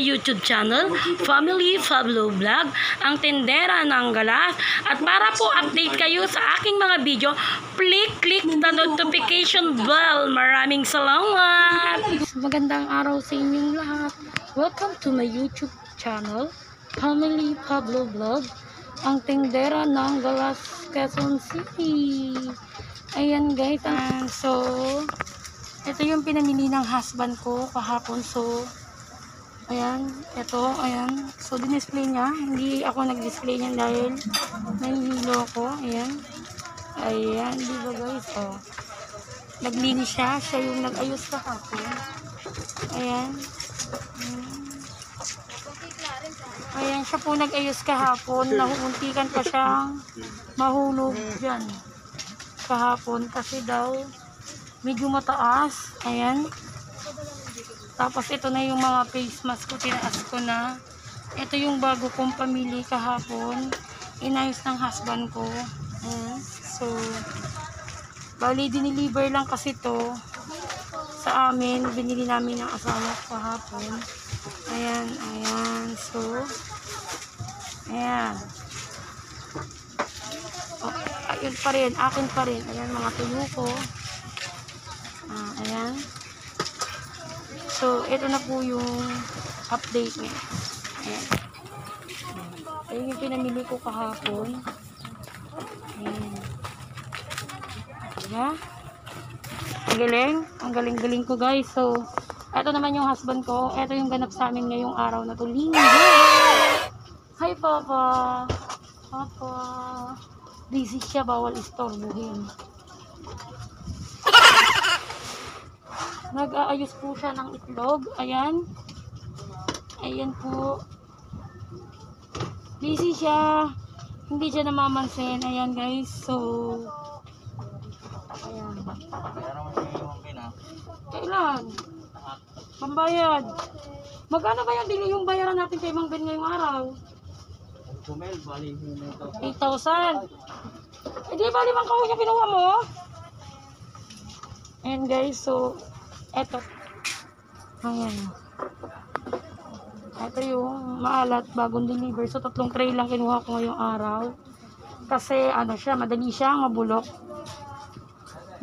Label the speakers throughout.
Speaker 1: YouTube channel, Family Pablo Vlog, ang tendera ng galas. At para po update kayo sa aking mga video, please click the notification bell. Maraming salamat! Magandang araw sa inyong lahat. Welcome to my YouTube channel, Family Pablo Vlog, ang tendera ng galas, Quezon City. Ayan guys, so ito yung pinamili ng husband ko kahapon. So ayan, ito, ayan. So dinisplay niya, hindi ako nag-display niyan dahil nahihilo ko. Ayan, ayan, di ba guys? Oh, naglinis siya, siya yung nag-ayos kahapon. Ayan, ayan, siya po nag-ayos kahapon. Nahuuntikan pa siyang mahulog dyan kahapon kasi daw medyo mataas. Ayan, tapos ito na yung mga face mask ko, tinaas ko na. Ito yung bago kong pamili kahapon, inayos ng husband ko. So bali diniliver lang kasi to sa amin, binili namin ng asawa kahapon. Ayan, ayan, so ayan. Oh, ayun pa rin, akin pa rin. Ayan mga tuyo ko. Ayan. So, ito na po yung update niya. Ayan. Ayun yung pinamili ko kahapon. Ayan. Diba? Ang galing. Ang galing-galing ko guys. So, ito naman yung husband ko. Ito yung ganap sa amin ngayong araw na to. Linggo! Hi, Papa! Papa! Busy siya. Bawal istorbuhin. Nag-aayos po siya ng itlog. Ayan. Ayan po. Busy siya. Hindi siya namamansin. Ayan guys. So, ayan. Kailan? Pambayad. Magkano ba yung bayaran natin kay Mang Ben ngayong araw? 8,000. Eh di ba 5 kahon yung kinuha mo? Ayan guys. So, eto. Ayan. Ito yung maalat, bagong deliver. So, 3 tray lang kinuha ko ngayong araw. Kasi, ano siya, madali siyang mabulok.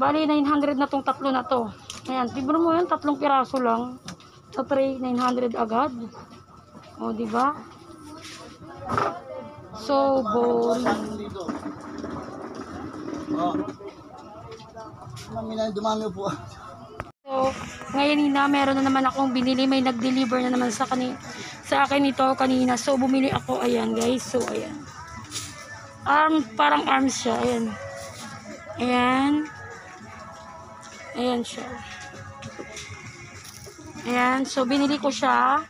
Speaker 1: Bali, 900 na tong 3 na to. Ayan, tibro mo yan, 3 piraso lang. Sa tray, 900 agad. O, diba? So, boring.
Speaker 2: Dumami po.
Speaker 1: So, ngayon na meron na naman akong binili. May nag-deliver na naman sa akin ito kanina. So, bumili ako. Ayan, guys. So, ayan. Parang arms siya. Ayan. Ayan. Ayan siya. Ayan. So, binili ko siya.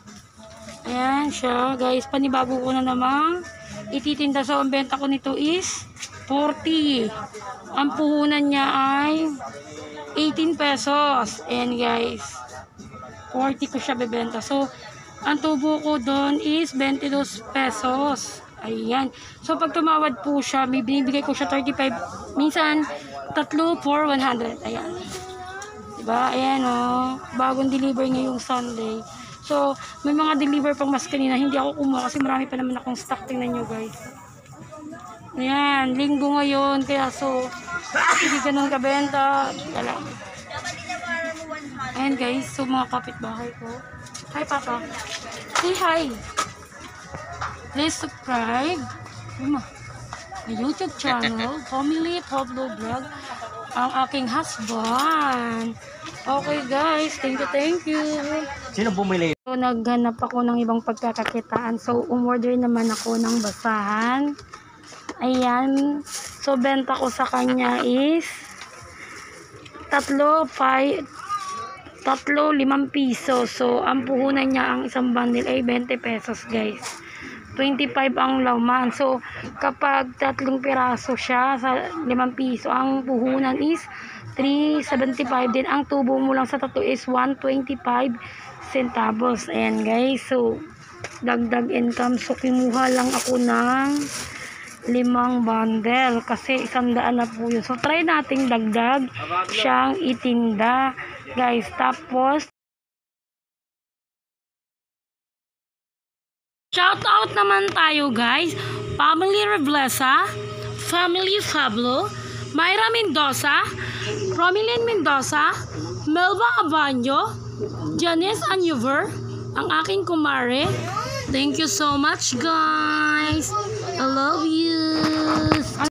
Speaker 1: Ayan siya. Guys, panibago ko na naman. Ititinda. So, ang benta ko nito is 40. Ang puhunan niya ay 18 pesos. Ayan guys, 40 ko siya bebenta. So, ang tubo ko doon is 22 pesos. Ayan. So, pag tumawad po siya, may binibigay ko siya 35. Minsan, 3 for 100. Ayan. Diba? Ayan o. Bagong deliver ngayong Sunday. So, may mga deliver pang mas kanina. Hindi ako kumuha kasi marami pa naman akong stock. Tingnan nyo guys. Ayan. Linggo ngayon. Kaya so, hindi ganun kabenta. Wala. Ayan guys, so mga kapitbahay ko. Hi Papa. Say hi. Please subscribe my YouTube channel, Family Pablo Vlog, ang aking husband. Okay guys, thank you.
Speaker 2: Sino bumili?
Speaker 1: So naghanap ako ng ibang pagkakakitaan. So umorder naman ako ng basahan. Ayan. So, benta ko sa kanya is 3, 5 piso. So, ang puhunan niya, ang isang bundle ay 20 pesos, guys. 25 ang laman. So, kapag 3 piraso siya sa 5 piso, ang puhunan is 3.75 din. Ang tubo mo lang sa tato is 1.25 centavos. Ayan, guys. So, dagdag income. So, kimuha lang ako ng 5 bundle kasi 100 na po yun. So, try nating dagdag siyang itinda, guys. Tapos, Shout out naman tayo guys. Family Reblesa, Family Fablo, Myra Mendoza, Romilyn Mendoza, Melba Abanyo, Janice Anuver, ang aking kumare. Thank you so much guys. I love you.